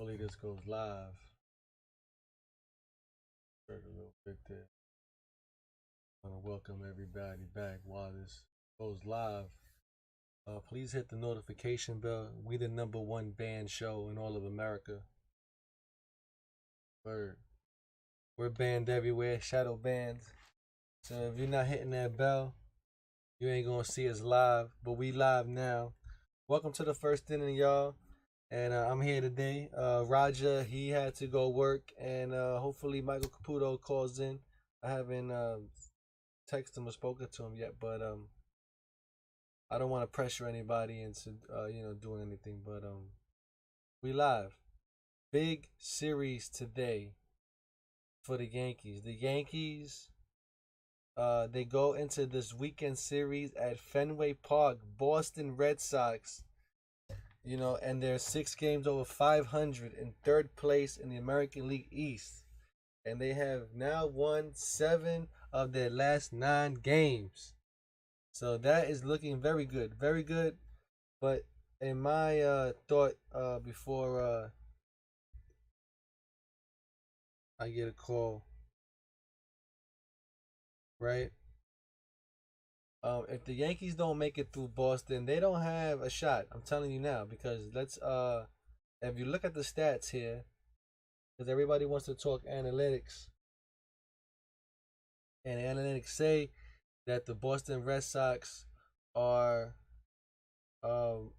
Hopefully this goes live. Heard a little bit there. I want to welcome everybody back while this goes live. Please hit the notification bell. We the #1 band show in all of America. We're banned everywhere, shadow banned. So if you're not hitting that bell, you ain't gonna see us live. But we live now. Welcome to the first inning, y'all. And I'm here today. Raja, he had to go work, and hopefully Michael Caputo calls in. I haven't texted him or spoken to him yet, but I don't want to pressure anybody into doing anything. But we live. Big series today for the Yankees. The Yankees, they go into this weekend series at Fenway Park, Boston Red Sox. And they're 6 games over 500 in third place in the American League East. And they have now won 7 of their last 9 games. So that is looking very good. Very good. But in my thought before I get a call, right? If the Yankees don't make it through Boston, they don't have a shot. I'm telling you now, because if you look at the stats here, because everybody wants to talk analytics, and analytics say that the Boston Red Sox are the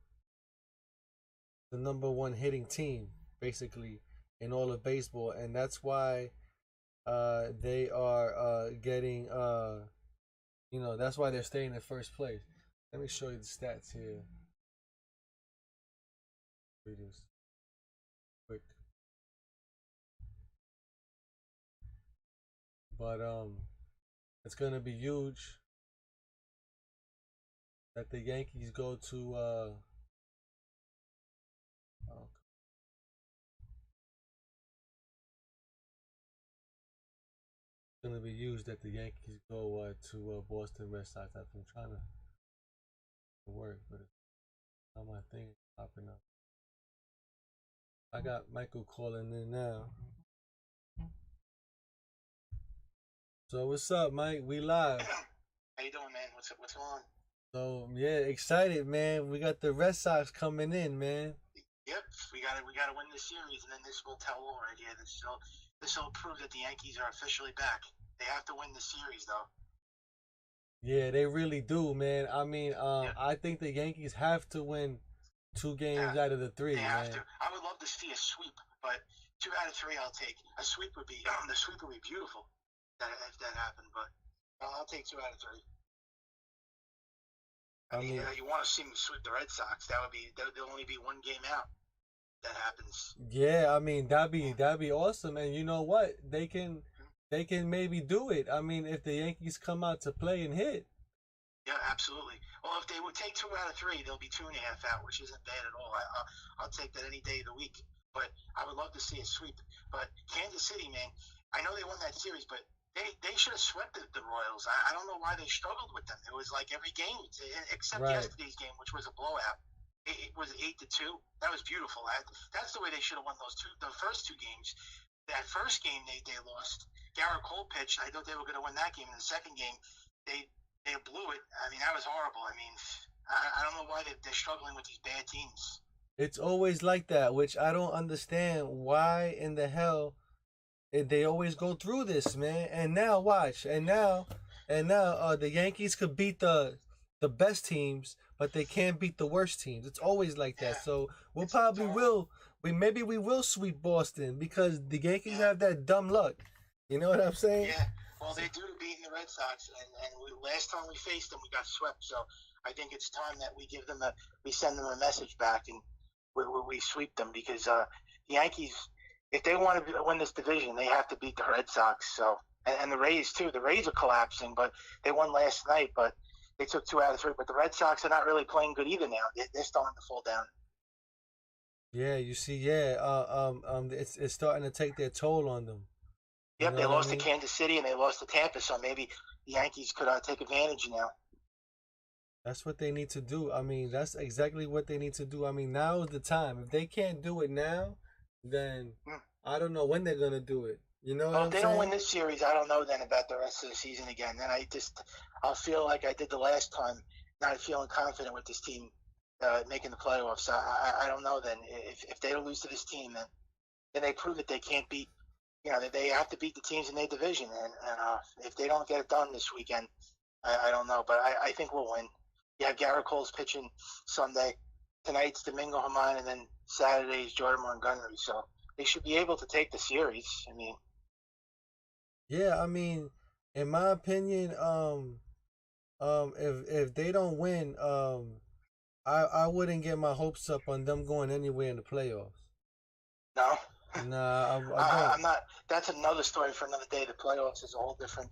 #1 hitting team, basically, in all of baseball, and that's why they are getting that's why they're staying in first place. Let me show you the stats here. Read this quick. But it's gonna be huge that the Yankees go to it's gonna be huge that the Yankees go to Boston Red Sox. I'm trying to work, but how my thing is popping up. I got Michael calling in now. So what's up, Mike? We live. How you doing, man? What's up? What's going on? So yeah, excited, man. We got the Red Sox coming in, man. Yep, we gotta win this series, and then this will tell all right here. This will prove that the Yankees are officially back. They have to win the series, though. Yeah, they really do, man. I mean, I think the Yankees have to win 2 games out of the 3. They have man. to. I would love to see a sweep, but 2 out of 3 I'll take. A sweep would be the sweep would be beautiful. If that happened, but I'll take 2 out of 3. I mean, you want to see them sweep the Red Sox? There'll only be 1 game out. That happens. Yeah, I mean that'd be awesome, and you know what? They can maybe do it. I mean, if the Yankees come out to play and hit. Yeah, absolutely. Well, if they would take 2 out of 3, they'll be 2.5 out, which isn't bad at all. I'll take that any day of the week. But I would love to see a sweep. But Kansas City, man, I know they won that series, but they should have swept the Royals. I don't know why they struggled with them. It was like every game, except yesterday's game, which was a blowout. It was 8-2. That was beautiful. That's the way they should have won the first 2 games. That first game they lost. Garrett Cole pitched. I thought they were going to win that game. In the second game, they blew it. I mean, that was horrible. I mean, I don't know why they're struggling with these bad teams. It's always like that, which I don't understand. Why in the hell they always go through this, man? And now watch. And now the Yankees could beat the best teams, but they can't beat the worst teams. It's always like that. So maybe we will sweep Boston because the Yankees have that dumb luck. You know what I'm saying? Yeah. Well, they're due to beating the Red Sox, and last time we faced them, we got swept. So I think it's time that we send them a message back and we sweep them, because the Yankees, if they want to win this division, they have to beat the Red Sox. So and the Rays too. The Rays are collapsing, but they won last night, but they took 2 out of 3. But the Red Sox are not really playing good either now. They're starting to fall down. Yeah, you see, it's starting to take their toll on them. Yep, they lost to Kansas City and they lost to Tampa, so maybe the Yankees could take advantage now. That's what they need to do. I mean, that's exactly what they need to do. I mean, now is the time. If they can't do it now, then Hmm. I don't know when they're gonna do it. You know what Well, if I'm they don't win saying? this series, I don't know then about the rest of the season again. Then I'll feel like I did the last time, not feeling confident with this team making the playoffs. I don't know then. If they don't lose to this team, then they prove that they can't beat. That they have to beat the teams in their division, and if they don't get it done this weekend, I don't know. But I think we'll win. You have Garrett Cole's pitching Sunday. Tonight's Domingo Germán, and then Saturday's Jordan Montgomery. So they should be able to take the series. I mean, Yeah, I mean, in my opinion, if they don't win, I wouldn't get my hopes up on them going anywhere in the playoffs. no. Nah, I don't. I'm not. That's another story for another day. The playoffs is a whole different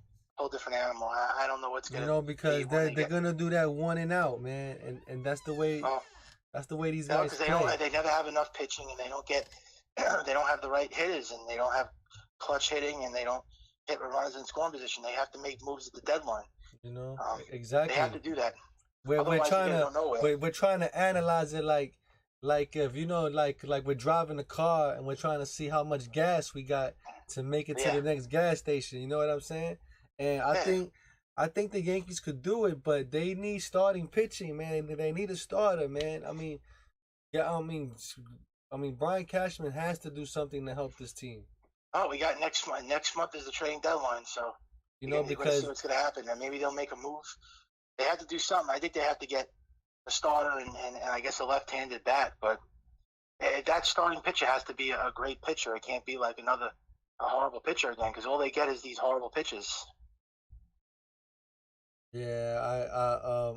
animal. I don't know what's You gonna know, be because when they're they they're get. gonna do that one and out, man, and Oh, that's the way these no, guys because they don't. play. They never have enough pitching, and they don't get. They don't have the right hitters, and they don't have clutch hitting, and they don't hit runners in scoring position. They have to make moves at the deadline. You know, Um, they have exactly. to do that. We're Otherwise, you're trying gonna to go nowhere. we're trying to analyze it like if you know like we're driving a car and we're trying to see how much gas we got to make it to Yeah, the next gas station. You know what I'm saying? And yeah. I think the Yankees could do it, but they need starting pitching, man. They need a starter, man. I mean, yeah, I mean Brian Cashman has to do something to help this team. Oh, we got next month. Next month is the trading deadline, so You know, you're gonna see because what's gonna happen. And maybe they'll make a move. They have to do something. I think they have to get a starter and I guess a left-handed bat. But that starting pitcher has to be a great pitcher. It can't be like a horrible pitcher again because all they get is these horrible pitches. yeah,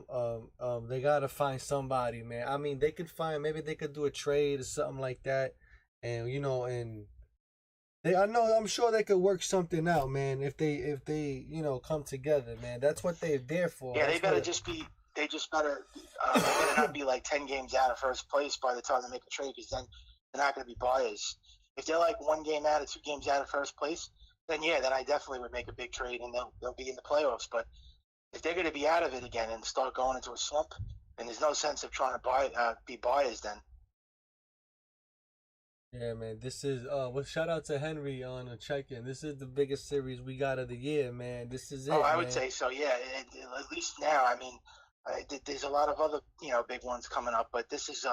they gotta find somebody, man. I mean, they could find maybe they could do a trade or something like that, and you know, and I know I'm sure they could work something out, man. If they come together, man. That's what they're there for. Yeah, they That's better what. just be. They better not be like 10 games out of first place by the time they make a trade because then they're not going to be buyers. If they're like 1 game out of 2 games out of first place, then yeah, then I definitely would make a big trade and they'll be in the playoffs. But if they're going to be out of it again and start going into a slump, then there's no sense of trying to be buyers then. Yeah, man. This is well. Shout out to Henry on a check-in. This is the biggest series we got of the year, man. This is Oh, it, I would man. say so. Yeah, at least now. I mean, there's a lot of other big ones coming up, but this is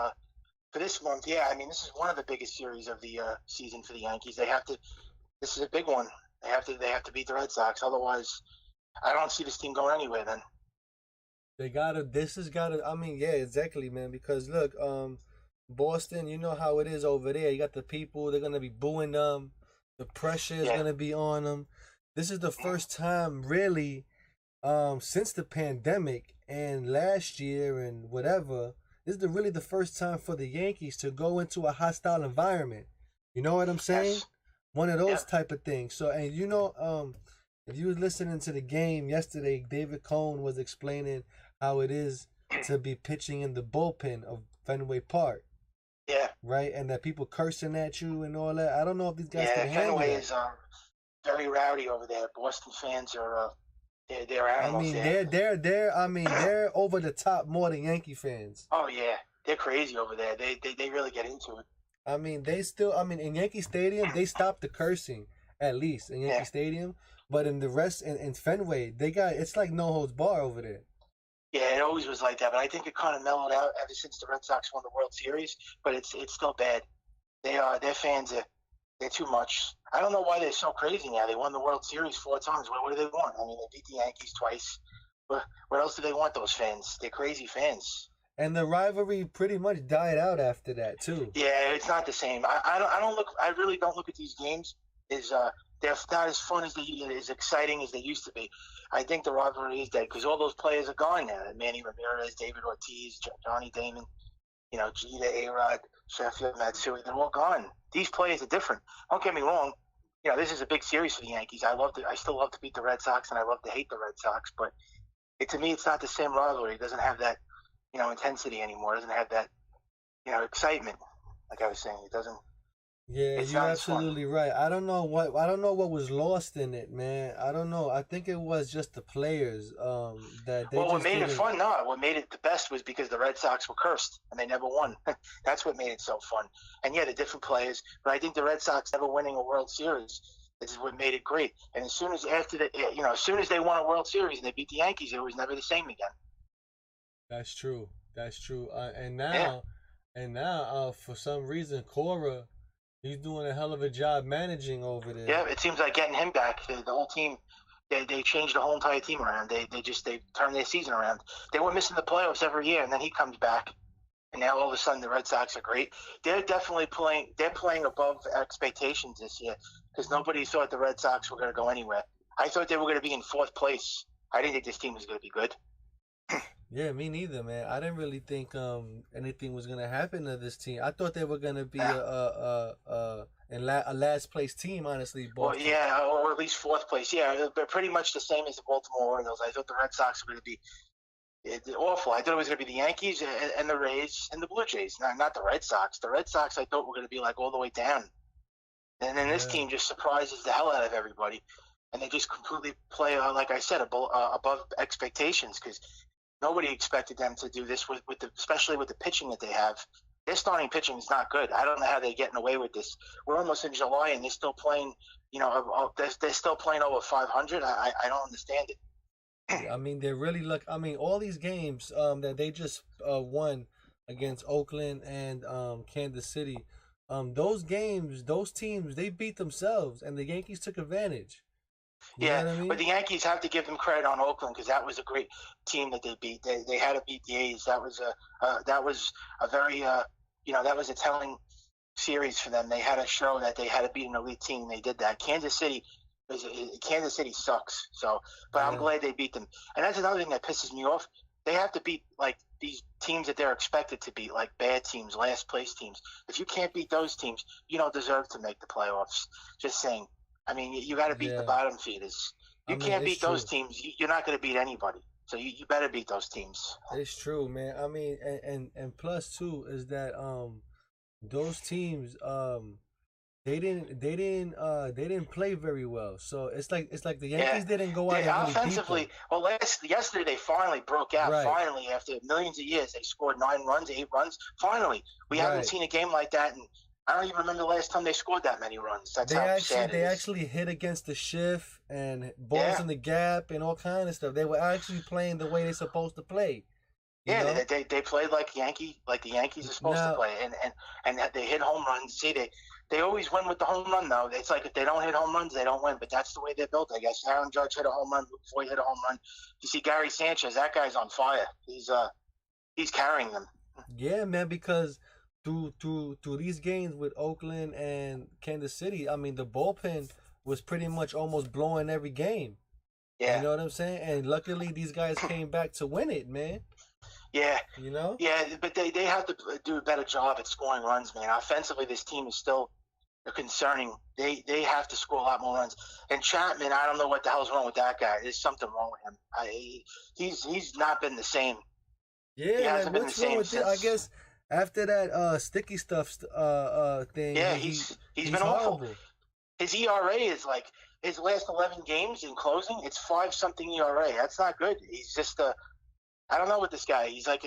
for this month. Yeah, I mean, this is one of the biggest series of the season for the Yankees. They have to. This is a big one. They have to beat the Red Sox. Otherwise, I don't see this team going anywhere. Then. They gotta. This has gotta. I mean, yeah, exactly, man. Because look, Boston, you know how it is over there. You got the people. They're gonna be booing them. The pressure is Yeah. gonna be on them. This is the first time, really, since the pandemic and last year and whatever. This is really the first time for the Yankees to go into a hostile environment. You know what I'm saying? Yes. One of those Yep. type of things. So, and if you was listening to the game yesterday, David Cohn was explaining how it is to be pitching in the bullpen of Fenway Park, Yeah. right? And that people cursing at you and all that. I don't know if these guys can Yeah. handle Fenway that. is very rowdy over there. Boston fans are they're I animals mean, there. they're over the top more than Yankee fans. Oh yeah, they're crazy over there. They really get into it. I mean, in Yankee Stadium, they stopped the cursing, at least in Yankee Yeah. Stadium. But in the rest, in Fenway, it's like no holds bar over there. Yeah, it always was like that, but I think it kind of mellowed out ever since the Red Sox won the World Series. But it's still bad. Their fans are they're too much. I don't know why they're so crazy now. They won the World Series 4 times. What do they want? I mean, they beat the Yankees twice. What else do they want? Those fans? They're crazy fans. And the rivalry pretty much died out after that too. Yeah, it's not the same. I don't look. I really don't look at these games as they're not as fun as exciting as they used to be. I think the rivalry is dead because all those players are gone now. Manny Ramirez, David Ortiz, Johnny Damon, Jeter, A-Rod, Sheffield, Matsui, they're all gone. These players are different. Don't get me wrong. This is a big series for the Yankees. I still love to beat the Red Sox, and I love to hate the Red Sox. But to me, it's not the same rivalry. It doesn't have that, intensity anymore. It doesn't have that, excitement. Like I was saying, it doesn't. Yeah, It's you're not as fun. absolutely right. I don't know what was lost in it, man. I don't know. I think it was just the players that they Well, what just made it didn't. fun, no, what made it the best was because the Red Sox were cursed and they never won. That's what made it so fun. And yeah, the different players, but I think the Red Sox never winning a World Series is what made it great. And as soon as after the, as soon as they won a World Series and they beat the Yankees, it was never the same again. That's true. That's true. And Yeah, now, for some reason, Cora, he's doing a hell of a job managing over there. yeah. It seems like getting him back, the whole team. They changed the whole entire team around. They turned their season around. They were missing the playoffs every year, and then he comes back and now all of a sudden the Red Sox are great. They're definitely playing. They're playing above expectations this year because nobody thought the Red Sox were going to go anywhere. I thought they were going to be in fourth place. I didn't think this team was going to be good. Yeah, me neither, man. I didn't really think anything was gonna happen to this team. I thought they were gonna be Yeah. a last place team, honestly, Well, Boston. yeah, or at least fourth place. Yeah, they're pretty much the same as the Baltimore Orioles. I thought the Red Sox were going to be awful. I thought it was going to be the Yankees and the Rays and the Blue Jays, not the Red Sox. The Red Sox I thought were going to be like all the way down, and then this Yeah. team just surprises the hell out of everybody, and they just completely play, like I said, above expectations because nobody expected them to do this with especially with the pitching that they have. Their starting pitching is not good. I don't know how they're getting away with this. We're almost in July and they're still playing. They're still playing over 500. I don't understand it. I mean, they're really luck. I mean, all these games that they just won against Oakland and Kansas City, those games, those teams, they beat themselves, and the Yankees took advantage. You know Yeah, what I but mean? the Yankees have to give them credit on Oakland because that was a great team that they beat. They had to beat the A's. That was a very that was a telling series for them. They had to show that they had to beat an elite team. They did that. Kansas City sucks. So, but I'm Yeah, glad they beat them. And that's another thing that pisses me off. They have to beat like these teams that they're expected to beat, like bad teams, last place teams. If you can't beat those teams, you don't deserve to make the playoffs. Just saying. I mean, you got to beat the yeah. bottom feeders. I You mean, can't it's beat those true. teams. You're not going to beat anybody. So you better beat those teams. It's true, man. I mean, and plus too is that those teams they didn't play very well. So it's like the Yeah, Yankees didn't go out they and really beat them. offensively. Well, yesterday they finally broke out. Right, Finally, after millions of years, they scored 9 runs, 8 runs. Finally, we haven't right. seen a game like that, and I don't even remember the last time they scored that many runs. That's They how actually sad it they is. actually hit against the shift and balls Yeah, in the gap and all kind of stuff. They were actually playing the way they're supposed to play. You yeah, know. they played like the Yankees are supposed to Now, play, and they hit home runs. See, they always win with the home run though. It's like if they don't hit home runs, they don't win. But that's the way they're built, I guess. Aaron Judge hit a home run. Luke Voigt hit a home run. You see Gary Sanchez, that guy's on fire. He's carrying them. yeah, man, because through these games with Oakland and Kansas City, I mean the bullpen was pretty much almost blowing every game. You Yeah, know what I'm saying? And luckily these guys came back to win it, man. yeah, You know? yeah. But they have to do a better job at scoring runs, man. Offensively, this team is still concerning. They have to score a lot more runs. And Chapman, I don't know what the hell's wrong with that guy. There's something wrong with him. He's not been the same. He Yeah, like hasn't been the what's wrong same with it? I since. guess after that sticky stuff thing, Yeah, he's he's been awful. horrible. His ERA is like his last 11 games in closing. It's 5 something ERA. That's not good. He's just a. I don't know what this guy. He's like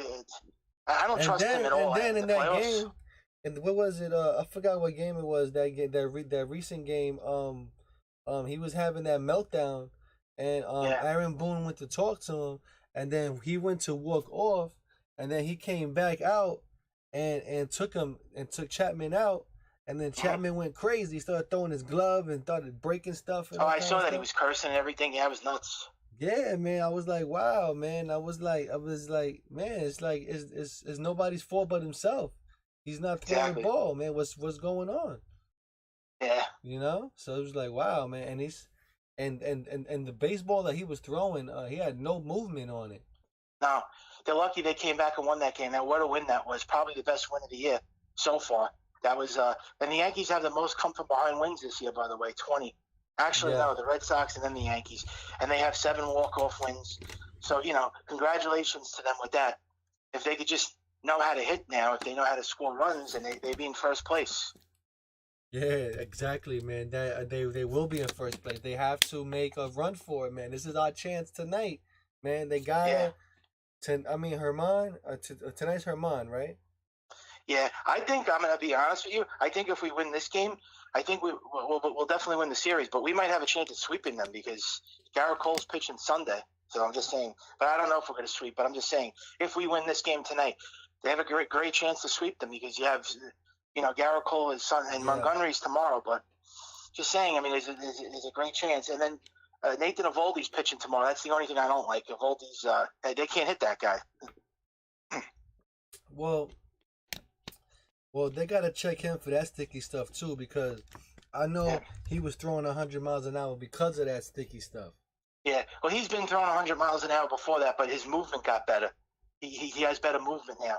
I don't And trust him then at and all then in in the that playoffs. game, and what was it? I forgot what game it was. That recent game. He was having that meltdown, and Yeah. Aaron Boone went to talk to him, and then he went to walk off, and then he came back out, and took Chapman out, and then Mhm. Chapman went crazy. He started throwing his glove and started breaking stuff and Oh, all I kind of saw that he stuff. was cursing and everything. Yeah, it was nuts. Yeah, man. I was like, wow, man. I was like, man. It's nobody's fault but himself. He's not throwing Exactly. ball, man. What's going on? Yeah. You know? So it was like, wow, man. And he's and the baseball that he was throwing, he had no movement on it. No, they're lucky they came back and won that game. Now, what a win that was! Probably the best win of the year so far. That was, and the Yankees have the most come from behind wins this year, by the way, 20. Actually, Yeah. no, the Red Sox and then the Yankees, and they have 7 walk-off wins. So congratulations to them with that. If they could just know how to hit now, if they know how to score runs, and they'd be in first place. Yeah, exactly, man. That they will be in first place. They have to make a run for it, man. This is our chance tonight, man. They Yeah. gotta. I mean, Herman. Tonight's Herman, right? Yeah, I think I'm going to be honest with you. I think if we win this game, I think we'll definitely win the series. But we might have a chance at sweeping them because Garrett Cole's pitching Sunday. So I'm just saying. But I don't know if we're going to sweep. But I'm just saying, if we win this game tonight, they have a great chance to sweep them because you have, Garrett Cole is Sun and Yeah. Montgomery's tomorrow. But just saying, I mean, there's a great chance. And then Nathan Eovaldi's pitching tomorrow. That's the only thing I don't like. Eovaldi's they can't hit that guy. Well, they gotta check him for that sticky stuff too, because I know Yeah. he was throwing 100 miles an hour because of that sticky stuff. Yeah, well, he's been throwing 100 miles an hour before that, but his movement got better. He has better movement now.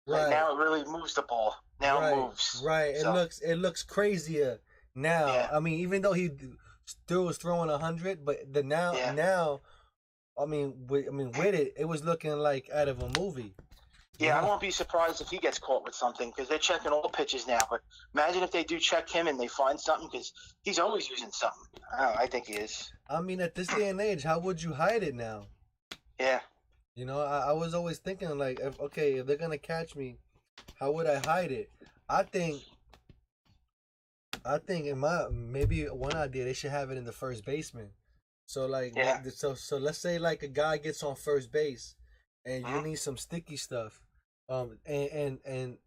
Like Right. now, it really moves the ball. Now it Right. moves. Right. So It looks crazier now. yeah, I mean, even though he still was throwing 100, but the yeah, now, with it was looking like out of a movie. You yeah. I know? won't be surprised if he gets caught with something because they're checking all pitches now. But imagine if they do check him and they find something because he's always using something. I think he is. I mean, at this day and age, how would you hide it now? Yeah, You know, I was always thinking like, if they're gonna catch me, how would I hide it? I think in my maybe one idea they should have it in the first baseman. So like yeah. so let's say like a guy gets on first base, and you Mhm. need some sticky stuff, and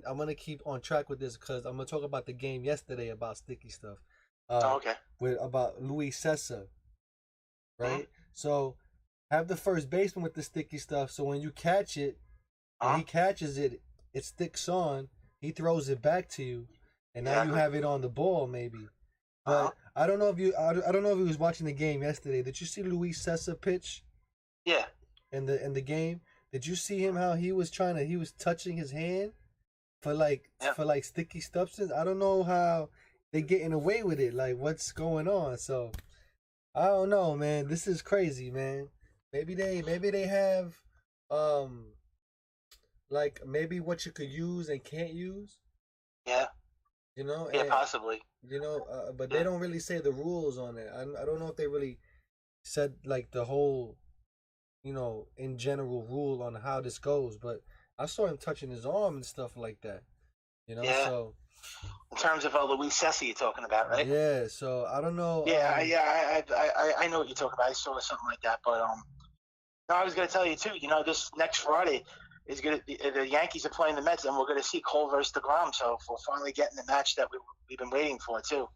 I'm gonna keep on track with this because I'm gonna talk about the game yesterday about sticky stuff, Oh, uh, okay. with about Luis Sessa, Mhm. right? So have the first baseman with the sticky stuff. So when you catch it, when Uh-huh. he catches it, it sticks on. He throws it back to you, and now you Exactly. have it on the ball, maybe. Uh-huh. But I don't know if I don't know if he was watching the game yesterday. Did you see Luis Sessa pitch Yeah. in the game? Did you see him how he was touching his hand Yeah. for like sticky substance? I don't know how they getting away with it. Like what's going on? So I don't know, man. This is crazy, man. Maybe they have um like maybe what you could use and can't use, Yeah. you know, Yeah. and Possibly. but they Yeah. don't really say the rules on it. I don't know if they really said like the whole, in general rule on how this goes, but I saw him touching his arm and stuff like that, Yeah. so In terms of Luis Sessi, you're talking about, right? yeah, so I don't know, Yeah, yeah, I know what you're talking about. I saw something like that, but no, I was going to tell you too. This next Friday is going to be the Yankees are playing the Mets, and we're going to see Cole versus Degrom. So we're finally getting the match that we've been waiting for too.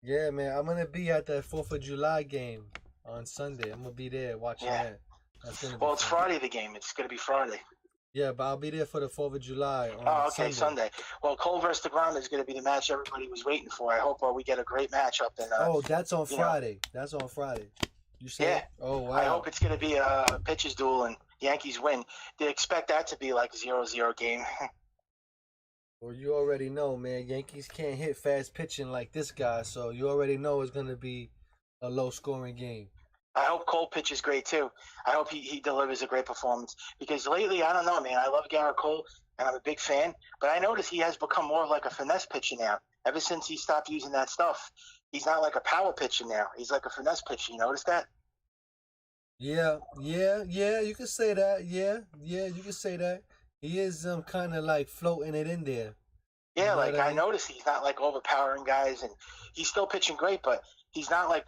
yeah, man, I'm gonna be at that 4th of July game on Sunday. I'm gonna be there watching Yeah. that. That's gonna be Well, it's fun. Friday the game. It's going to be Friday. Yeah, but I'll be there for the 4th of July on Oh, okay, Sunday. Sunday. Well, Cole versus Degrom is going to be the match everybody was waiting for. I hope we get a great matchup. And Oh, that's on you know, Friday. That's on Friday. You yeah. said? Oh, wow. I hope it's going to be a pitcher's duel and Yankees win. They expect that to be like a 0-0 game. Well, you already know, man. Yankees can't hit fast pitching like this guy, so you already know it's gonna be a low scoring game. I hope Cole pitches great too. I hope he delivers a great performance because lately, I don't know, man. I love Garrett Cole and I'm a big fan, but I notice he has become more of like a finesse pitcher now. Ever since he stopped using that stuff, he's not like a power pitcher now. He's like a finesse pitcher. You notice that? Yeah, you can say that. Yeah, you can say that. He is kind of like floating it in there. You Yeah, know what like I I mean? noticed he's not like overpowering guys, and he's still pitching great, but he's not like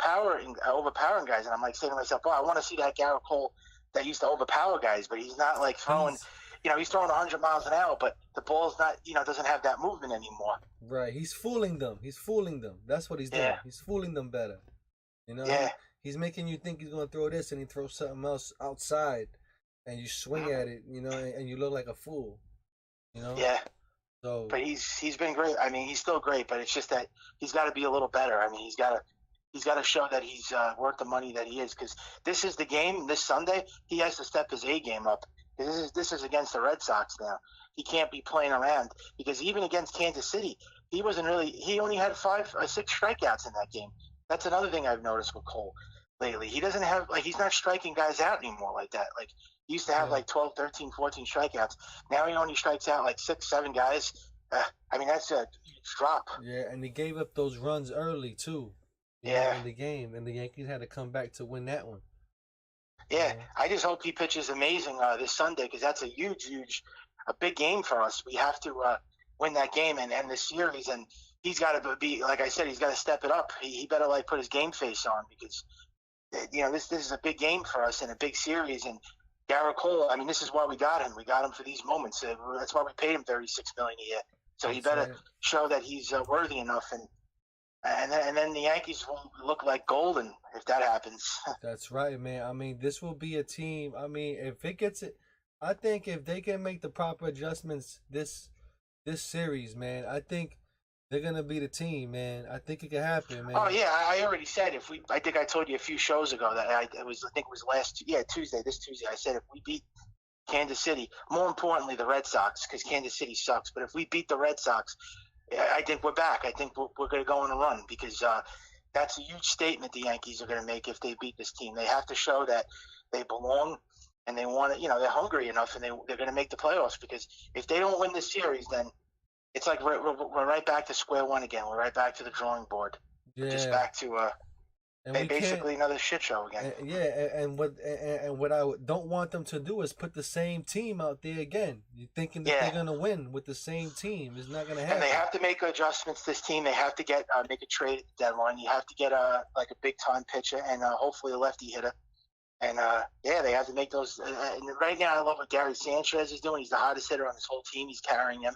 overpowering guys. And I'm like saying to myself, "Oh, I want to see that Garrett Cole that used to overpower guys, but he's not like throwing, He's he's throwing 100 miles an hour, but the ball's not, doesn't have that movement anymore." right. He's fooling them. He's fooling them. That's what he's doing. Yeah, He's fooling them better. You know, yeah, he's making you think he's gonna throw this, and he throws something else outside, and you swing at it, and you look like a fool. You know, yeah. so But he's been great. I mean, he's still great, but it's just that he's got to be a little better. I mean, he's got to show that he's worth the money that he is. Because this is the game this Sunday. He has to step his A game up. This is against the Red Sox now. He can't be playing around because even against Kansas City, he wasn't really. He only had 6 strikeouts in that game. That's another thing I've noticed with Cole lately. He doesn't have he's not striking guys out anymore like that. Like he used to have yeah. like 12, 13, 14 strikeouts. Now he only strikes out like 6, 7 guys. I mean, that's a huge drop. Yeah, and they gave up those runs early too. Yeah, In the game, and the Yankees had to come back to win that one. You yeah. know. I just hope he pitches amazing this Sunday because that's a a big game for us. We have to win that game and end the series, and he's got to be, like I said, he's got to step it up. He better like put his game face on because this is a big game for us and a big series. And Garrett Cole, I mean, this is why we got him. We got him for these moments. That's why we paid him $36 million a year. So he That's better right. show that he's worthy enough, and then the Yankees will look like golden if that happens. That's right, man. I mean, this will be a team. I mean, if it gets it, I think if they can make the proper adjustments this series, man, I think they're gonna be the team, man. I think it can happen, Oh man. yeah, I already said if we. I think I told you a few shows ago that I think it was Tuesday. This Tuesday, I said if we beat Kansas City, more importantly the Red Sox, because Kansas City sucks. But if we beat the Red Sox, I think we're back. I think we're going to go on a run because that's a huge statement the Yankees are going to make if they beat this team. They have to show that they belong and they want to. They're hungry enough and they're going to make the playoffs. Because if they don't win this series, then it's like we're right back to square one again. We're right back to the drawing board. We're just Yeah, back to and we can't. basically another shit show again. Yeah, and what I don't want them to do is put the same team out there again. You thinking that they're Yeah. gonna win with the same team? It's not gonna And they happen. have to make adjustments. This team, they have to get make a trade at the deadline. You have to get a big time pitcher and hopefully a lefty hitter. And they have to make those. And right now, I love what Gary Sanchez is doing. He's the hottest hitter on this whole team. He's carrying them.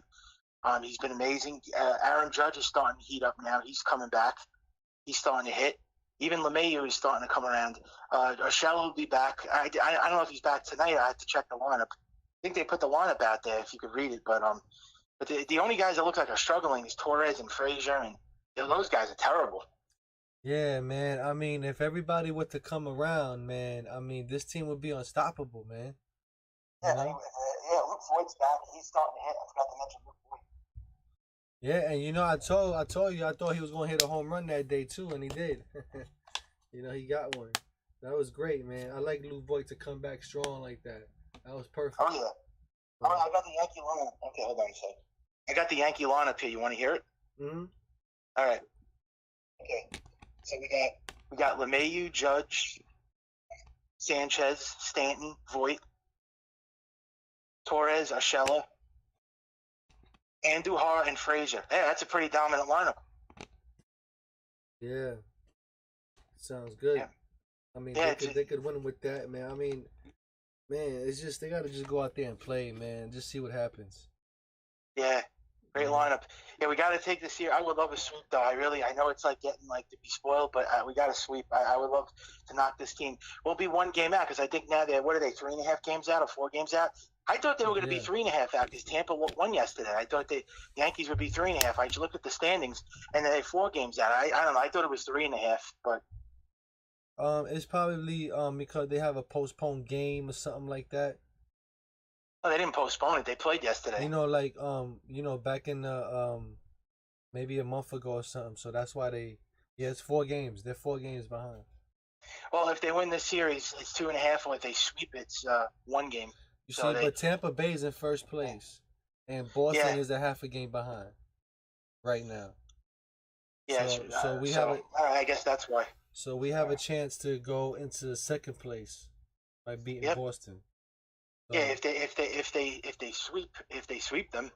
He's been amazing. Aaron Judge is starting to heat up now. He's coming back. He's starting to hit. Even LeMahieu is starting to come around. Urshela will be back. I don't know if he's back tonight. I have to check the lineup. I think they put the lineup out there if you could read it. But the only guys that look like are struggling is Torres and Frazier, and those guys are terrible. Yeah, man. I mean, if everybody were to come around, man, I mean, this team would be unstoppable, man. You know? Luke Voigt's back. He's starting to hit. I forgot to mention Luke Voigt. Yeah, and I told you, I thought he was gonna hit a home run that day too, and he did. He got one. That was great, man. I like Lou Voigt to come back strong like that. That was perfect. Oh yeah. All right, I got the Yankee lineup. Okay, hold on a second. I got the Yankee lineup here. You want to hear it? Mm-hmm. All right. Okay. So we got LeMahieu, Judge, Sanchez, Stanton, Voigt, Torres, Urshela, Andujar, and Frazier. Yeah, that's a pretty dominant lineup. Yeah, sounds good. Yeah. I mean, Yeah, they could win with that, man. I mean, man, it's just they gotta just go out there and play, man. Just see what happens. Yeah, great lineup. Yeah, we got to take this year. I would love a sweep, though. I know it's like getting like to be spoiled, but we got to sweep. I would love to knock this team. We'll be one game out because I think now what are they, 3.5 games out or 4 games out? I thought they were going to be 3.5 out because Tampa won yesterday. I thought the Yankees would be 3.5. I just looked at the standings and they're 4 games out. I don't know. I thought it was 3.5, but It's probably because they have a postponed game or something like that. no, they didn't postpone it. They played yesterday. Like back in the maybe a month ago or something. So that's why it's 4 games. They're 4 games behind. Well, if they win this series, it's 2.5. Or if they sweep, it's 1 game. You see, but Tampa Bay's in first place, and Boston is a half a game behind right now. Yeah, so we have. I guess that's why. So we have a chance to go into second place by beating Boston. So, yeah, if they sweep them.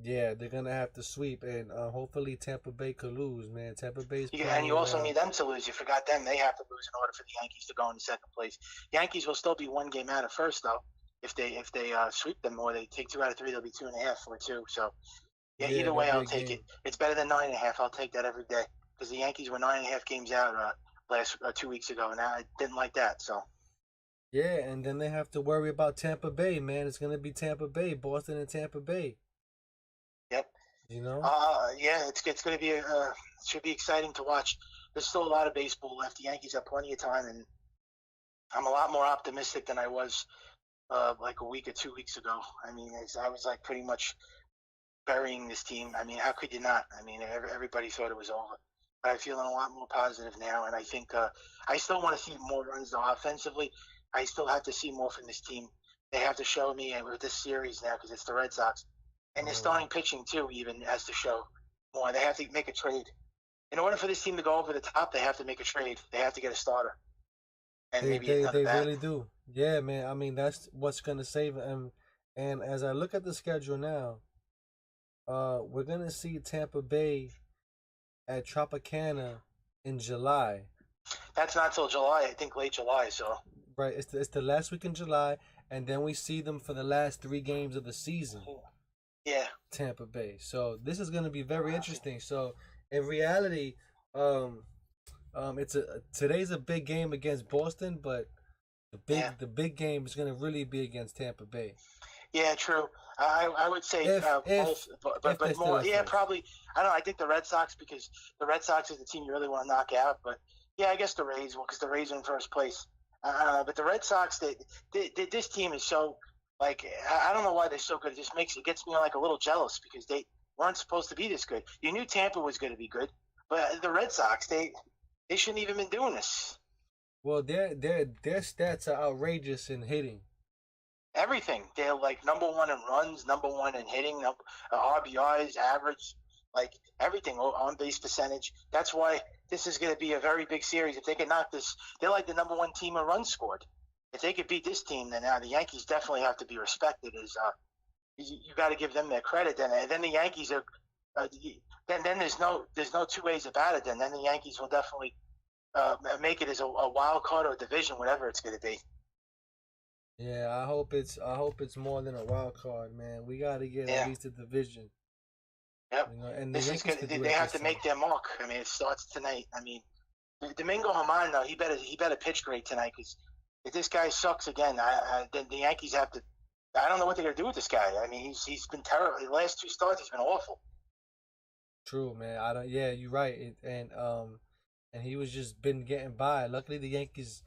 Yeah, they're gonna have to sweep, and hopefully Tampa Bay could lose, man. Tampa Bay's and you also need them to lose. You forgot them; they have to lose in order for the Yankees to go into second place. Yankees will still be 1 game out of first, though. If they sweep them, or they take 2 out of 3, they'll be 2.5 or 2. So either way, I'll take it. It's better than 9.5. I'll take that every day because the Yankees were 9.5 games out 2 weeks ago, and I didn't like that. So. Yeah, and then they have to worry about Tampa Bay, man. It's gonna be Tampa Bay, Boston, and Tampa Bay. Yep. Yeah, it's going to be should be exciting to watch. There's still a lot of baseball left. The Yankees have plenty of time, and I'm a lot more optimistic than I was like a week or 2 weeks ago. I mean, I was like pretty much burying this team. I mean, how could you not? I mean, everybody thought it was over. But I'm feeling a lot more positive now, and I think I still want to see more runs though offensively. I still have to see more from this team. They have to show me with this series now because it's the Red Sox. and their Oh, starting pitching too even has to show more. They have to make a trade. In order for this team to go over the top, they have to make a trade. They have to get a starter and they maybe they another they bat. really do. Yeah, man. I mean, that's what's gonna save them. And as I look at the schedule now, we're gonna see Tampa Bay at Tropicana in July. That's not till July, I think late July. So Right, it's the last week in July, and then we see them for the last 3 games of the season. yeah, Tampa Bay. So this is going to be very interesting. So in reality, um, it's a today's a big game against Boston, but the yeah, big game is going to really be against Tampa Bay. yeah, true. I would say If both, if if they but still more. at Yeah, first. probably. I don't know. I think the Red Sox because the Red Sox is the team you really want to knock out. But yeah, I guess the Rays will because the Rays are in first place. But the Red Sox, this team is so like I don't know why they're so good. It gets me like a little jealous because they weren't supposed to be this good. You knew Tampa was going to be good, but the Red Sox they shouldn't even been doing this. Well, their stats are outrageous in hitting. Everything. They're like number one in runs, number one in hitting, RBIs, average, like everything on base percentage. That's why this is going to be a very big series. If they can knock this, they're like the number one team in runs scored. If they could beat this team, then the Yankees definitely have to be respected. You got to give them their credit. Then the Yankees are. Uh, then there's no two ways about it. Then the Yankees will definitely make it as a wild card or division, whatever it's going to be. Yeah, I hope it's more than a wild card, man. We got to get at Yeah. least a division, Yep. and the This is Yankees good. could do They it have this to time. make their mark. I mean, it starts tonight. I mean, Domingo Germán, though, he better pitch great tonight because if this guy sucks again, then the Yankees have to. I don't know what they're gonna do with this guy. I mean, he's been terrible. The last two starts, he's been awful. True, man. I don't. Yeah, you're right. And he was just been getting by. Luckily, the Yankees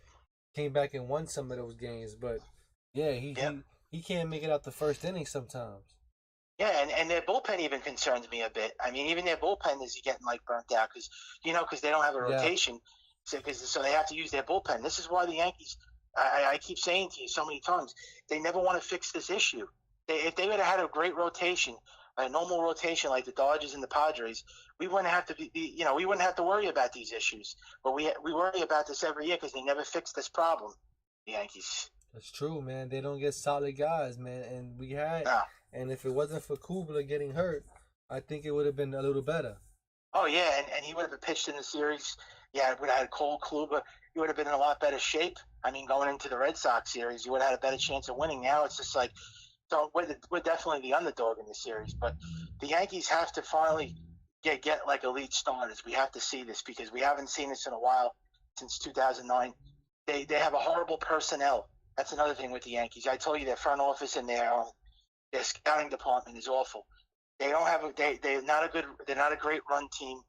came back and won some of those games. But yeah, he Yep. he he can't make it out the first inning sometimes. Yeah, and their bullpen even concerns me a bit. I mean, even their bullpen is getting like burnt out because they don't have a Yeah, rotation, so they have to use their bullpen. This is why the Yankees. I keep saying to you so many times, they never want to fix this issue. If they would have had a great rotation, a normal rotation like the Dodgers and the Padres, we wouldn't have to we wouldn't have to worry about these issues. But we worry about this every year because they never fix this problem. The Yankees. that's true, man. They don't get solid guys, man. No. And if it wasn't for Kubler getting hurt, I think it would have been a little better. Oh yeah, and he would have been pitched in the series. Yeah, would have had Cole Kluber. He would have been in a lot better shape. I mean, going into the Red Sox series, you would have had a better chance of winning. Now it's just like, so we're definitely the underdog in this series. But the Yankees have to finally get like elite starters. We have to see this because we haven't seen this in a while since 2009. They have a horrible personnel. That's another thing with the Yankees. I told you their front office and their scouting department is awful. They don't have a they're not a great run team.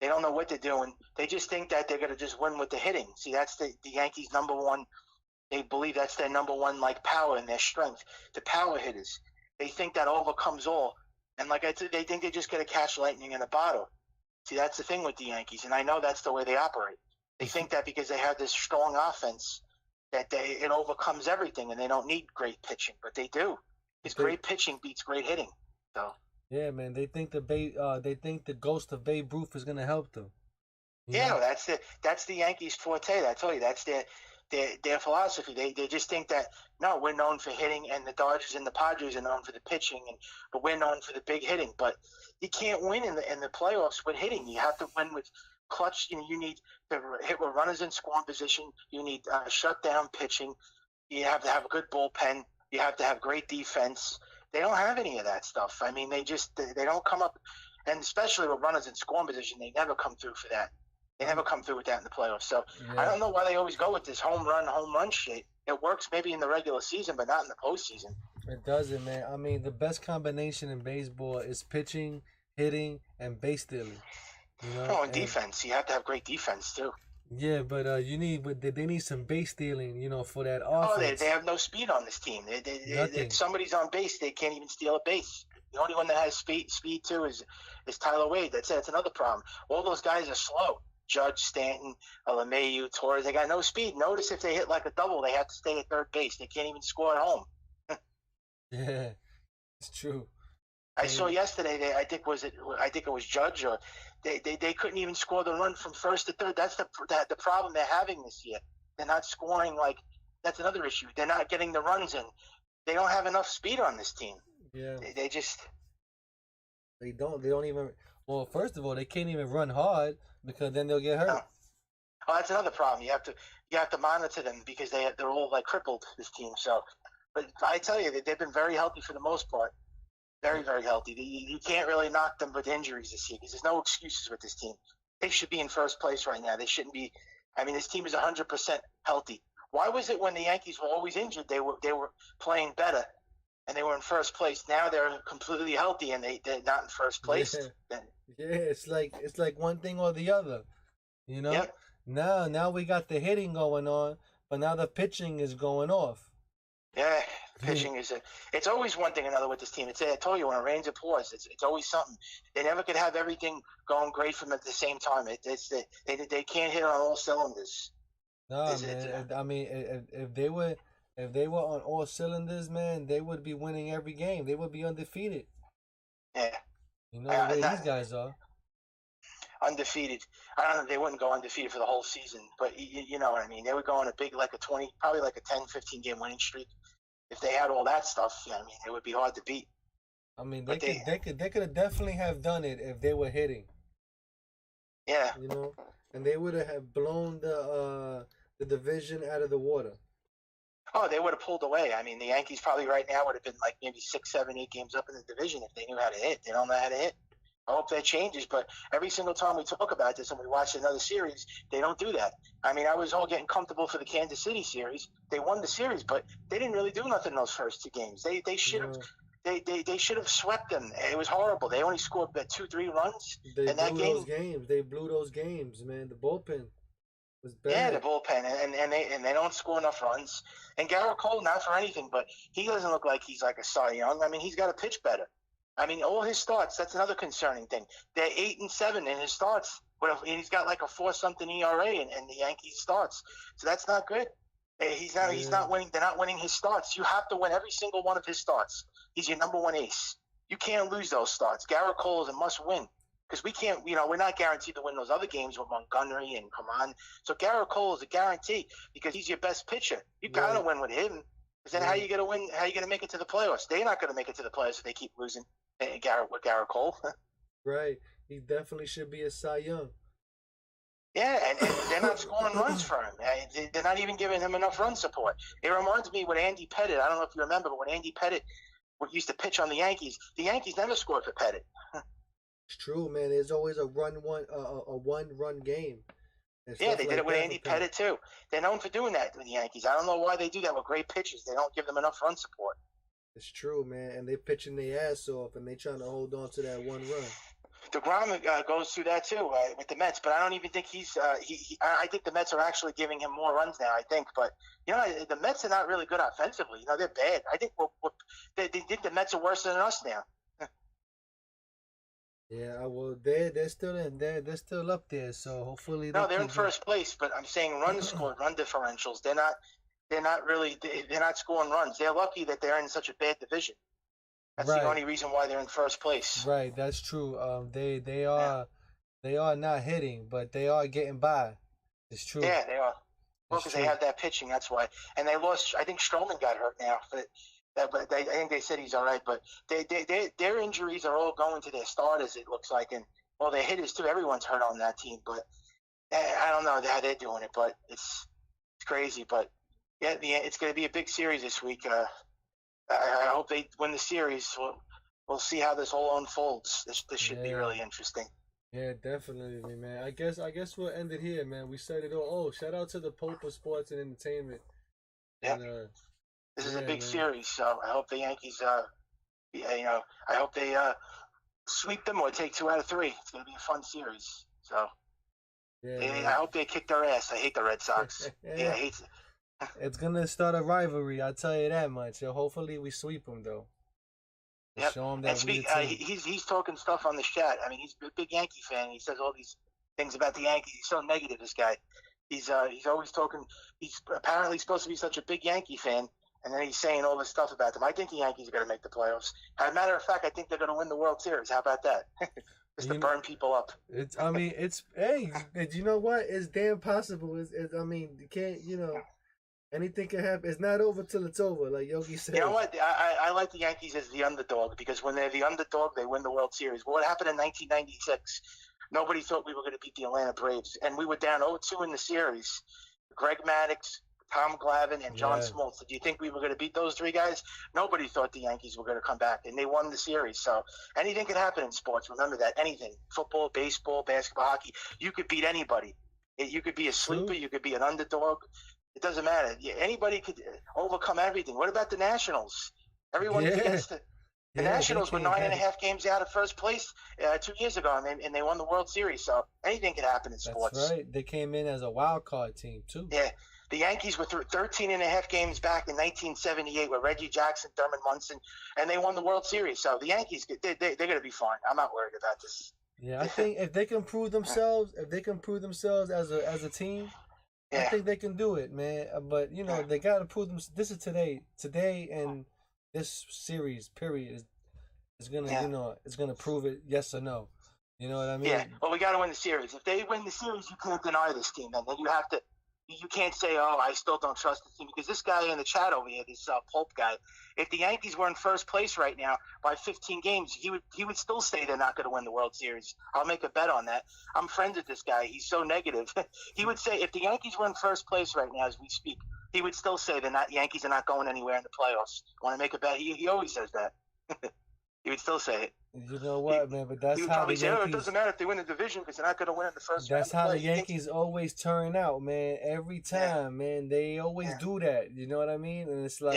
They don't know what they're doing. They just think that they're going to just win with the hitting. See, that's the Yankees' number one. They believe that's their number one like power and their strength. The power hitters. They think that overcomes all. And like I said, they think they're just going to catch lightning in a bottle. See, that's the thing with the Yankees, and I know that's the way they operate. They think that because they have this strong offense that it overcomes everything, and they don't need great pitching, but they do. Because They great pitching beats great hitting. So Yeah, man. They think the ghost of Babe Ruth is gonna help them. You yeah, know. that's the Yankees' forte. I tell you, that's their philosophy. They just think that no, we're known for hitting, and the Dodgers and the Padres are known for the pitching, but we're known for the big hitting. But you can't win in the playoffs with hitting. You have to win with clutch. You need to hit with runners in scoring position. You need shutdown pitching. You have to have a good bullpen. You have to have great defense. They don't have any of that stuff. I mean, they don't come up, and especially with runners in scoring position, they never come through for that. They never come through with that in the playoffs. So I Yeah, don't know why they always go with this home run shit. It works maybe in the regular season, but not in the postseason. it doesn't, man. I mean, the best combination in baseball is pitching, hitting, and base stealing. You know, Oh, and and defense. You have to have great defense too. yeah, but but they need some base stealing. For that Oh, they offense. have no speed on this team. If Nothing. somebody's on base, they can't even steal a base. The only one that has speed too is Tyler Wade. That's it. That's another problem. All those guys are slow. Judge, Stanton, LeMahieu, Torres. They got no speed. Notice if they hit like a double, they have to stay at third base. They can't even score at home. Yeah, it's true. I saw yesterday. I think it was Judge, or they couldn't even score the run from first to third. That's the problem they're having this year. They're not scoring. Like, that's another issue. They're not getting the runs in. They don't have enough speed on this team. Yeah. They just. They don't. They don't even. Well, first of all, they can't even run hard because then they'll get hurt. No. Oh, that's another problem. You have to monitor them because they're all like crippled, this team. So, but I tell you, they've been very healthy for the most part. Very, very healthy. You can't really knock them with injuries this year because there's no excuses with this team. They should be in first place right now. They shouldn't be. I mean, this team is 100% healthy. Why was it when the Yankees were always injured, they were playing better and they were in first place? Now they're completely healthy and they're not in first place. Yeah, it's like one thing or the other. You know? Yep. Now we got the hitting going on, but now the pitching is going off. Yeah, pitching it's always one thing or another with this team. I told you, when it rains, it pours. It's always something. They never could have everything going great for them at the same time. They can't hit on all cylinders. No, man. I mean, if they were on all cylinders, man, they would be winning every game. They would be undefeated. Yeah. You know the way these guys are. Undefeated. I don't know. They wouldn't go undefeated for the whole season, but you know what I mean. They would go on a big, like a 20, probably like a 10, 15 game winning streak. If they had all that stuff, I mean, it would be hard to beat. I mean, they could have definitely have done it if they were hitting. Yeah. You know, and they would have blown the division out of the water. Oh, they would have pulled away. I mean, the Yankees probably right now would have been like maybe 6, 7, 8 games up in the division if they knew how to hit. They don't know how to hit. I hope that changes, but every single time we talk about this and we watch another series, they don't do that. I mean, I was all getting comfortable for the Kansas City series. They won the series, but they didn't really do nothing in those first 2 games. They should have they should have swept them. It was horrible. They only scored 2-3 runs in that game. They blew those games, man. The bullpen was bad. Yeah, the bullpen, and they don't score enough runs. And Garrett Cole, not for anything, but he doesn't look like he's like a Cy Young. I mean, he's got to pitch better. I mean, all his starts, that's another concerning thing. They're 8-7 in his starts. And he's got like a 4-something ERA in the Yankees starts. So that's not good. He's not winning. They're not winning his starts. You have to win every single one of his starts. He's your number one ace. You can't lose those starts. Garrett Cole is a must win because we can't, we're not guaranteed to win those other games with Montgomery and come on. So Garrett Cole is a guarantee because he's your best pitcher. You got to win with him. Because then how are you going to win? How are you going to make it to the playoffs? They're not going to make it to the playoffs if they keep losing. Garrett Cole. Right. He definitely should be a Cy Young. Yeah, and they're not scoring runs for him. They're not even giving him enough run support. It reminds me with Andy Pettitte. I don't know if you remember, but when Andy Pettitte used to pitch on the Yankees never scored for Pettitte. It's true, man. There's always a one-run game. Yeah, they did it with Andy Pettitte too. They're known for doing that with the Yankees. I don't know why they do that with great pitchers. They don't give them enough run support. It's true, man, and they pitching their ass off, and they trying to hold on to that one run. DeGrom goes through that too with the Mets, but I don't even think he's. I think the Mets are actually giving him more runs now. I think, but the Mets are not really good offensively. They're bad. I think they think the Mets are worse than us now. Yeah, well, they're still in there. They're still up there. So hopefully, they're in first place. But I'm saying runs scored, run differentials. They're not. They're not scoring runs. They're lucky that they're in such a bad division. That's the only reason why they're in first place. Right, that's true. They are not hitting, but they are getting by. It's true. Yeah, they are. Well, because they have that pitching, that's why. And they lost. I think Stroman got hurt now, but I think they said he's all right. But their injuries are all going to their starters. It looks like, and their hitters too. Everyone's hurt on that team, but I don't know how they're doing it. But it's crazy. But yeah, it's going to be a big series this week. I hope they win the series. We'll see how this all unfolds. This should be really interesting. Yeah, definitely, man. I guess we'll end it here, man. We said it all. Oh, shout out to the Pope of Sports and Entertainment. Yeah. This is a big series, so I hope the Yankees, I hope they sweep them or take 2 out of 3. It's going to be a fun series. So I hope they kick their ass. I hate the Red Sox. I hate it. It's gonna start a rivalry, I'll tell you that much. Hopefully we sweep them though. Yep. Show him that he's talking stuff on the chat. I mean, he's a big Yankee fan. He says all these things about the Yankees. He's so negative, this guy. He's always talking. He's apparently supposed to be such a big Yankee fan, And then he's saying all this stuff about them. I think the Yankees are going to make the playoffs. As a matter of fact, I think they're going to win the World Series. How about that? Just to You know, burn people up. it's. I mean, it's. Hey, you know what? It's damn possible. I mean, you can't. Anything can happen. It's not over till it's over, like Yogi said. You know what? I like the Yankees as the underdog because when they're the underdog, they win the World Series. What happened in 1996? Nobody thought we were going to beat the Atlanta Braves, and we were down 0-2 in the series. Greg Maddux, Tom Glavine, and John Smoltz. Do you think we were going to beat those three guys? Nobody thought the Yankees were going to come back, and they won the series. So anything can happen in sports. Remember that. Anything. Football, baseball, basketball, hockey. You could beat anybody. You could be a sleeper. You could be an underdog. It doesn't matter. Anybody could overcome everything. What about the Nationals? Everyone forgets the Nationals were 9.5 games out of first place 2 years ago, and they won the World Series. So anything can happen in sports. That's right. They came in as a wild card team, too. Yeah. The Yankees were 13.5 games back in 1978 with Reggie Jackson, Thurman Munson, and they won the World Series. So the Yankees, they're going to be fine. I'm not worried about this. Yeah, I think if they can prove themselves, as a team, I think they can do it, man. But they got to prove them. This is today, and this series period is gonna it's gonna prove it. Yes or no. You know what I mean? Yeah. Well, we got to win the series. If they win the series, you can't deny this team, and then you have to. You can't say, "Oh, I still don't trust the team," because this guy in the chat over here, this Pulp guy, if the Yankees were in first place right now by 15 games, he would still say they're not going to win the World Series. I'll make a bet on that. I'm friends with this guy. He's so negative. He would say if the Yankees were in first place right now as we speak, he would still say the Yankees are not going anywhere in the playoffs. Want to make a bet? He always says that. He would still say it. You know what, man? But that's how the Yankees. It doesn't matter if they win the division because they're not going to win in the first round. That's how the Yankees always turn out, man. Every time, man, they always do that. You know what I mean? And it's like,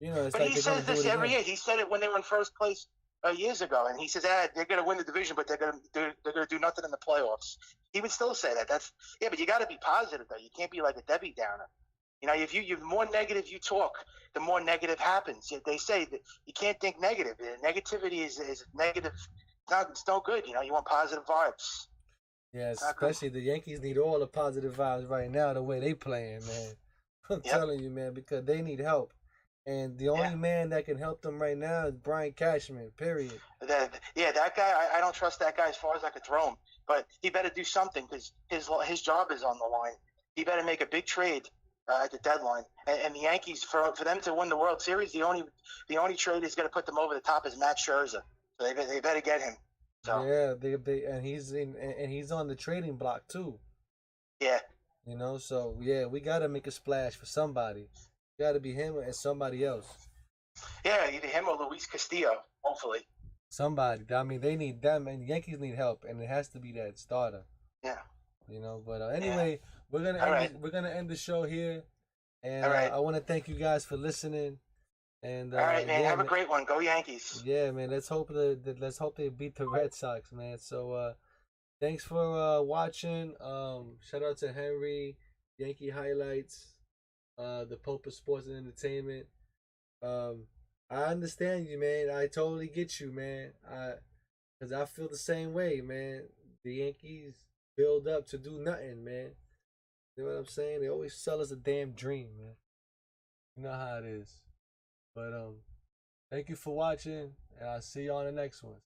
it's but like he says this every year. He said it when they were in first place years ago, and he says, they're going to win the division, but they're going to do nothing in the playoffs. He would still say that. But you got to be positive though. You can't be like a Debbie Downer. If you more negative you talk, the more negative happens. They say that you can't think negative. Negativity is negative. It's no good. You want positive vibes. Yeah, especially the Yankees need all the positive vibes right now, the way they playing, man. I'm telling you, man, because they need help. And the only man that can help them right now is Brian Cashman, period. That guy, I don't trust that guy as far as I could throw him. But he better do something because his job is on the line. He better make a big trade at the deadline, and the Yankees for them to win the World Series, the only trade is going to put them over the top is Matt Scherzer. So they better get him. So and he's on the trading block too. Yeah. So we got to make a splash for somebody. Got to be him and somebody else. Yeah, either him or Luis Castillo. Hopefully. Somebody. I mean, they need them, and the Yankees need help, and it has to be that starter. Yeah. But anyway. We're gonna end the show here, and I want to thank you guys for listening. And all right, man, have a great one. Go Yankees. Yeah, man. Let's hope they beat the Red Sox, man. So thanks for watching. Shout out to Henry, Yankee Highlights, the Pope of Sports and Entertainment. I understand you, man. I totally get you, man. Because I feel the same way, man. The Yankees build up to do nothing, man. You know what I'm saying? They always sell us a damn dream, man. You know how it is. But thank you for watching, and I'll see you on the next one.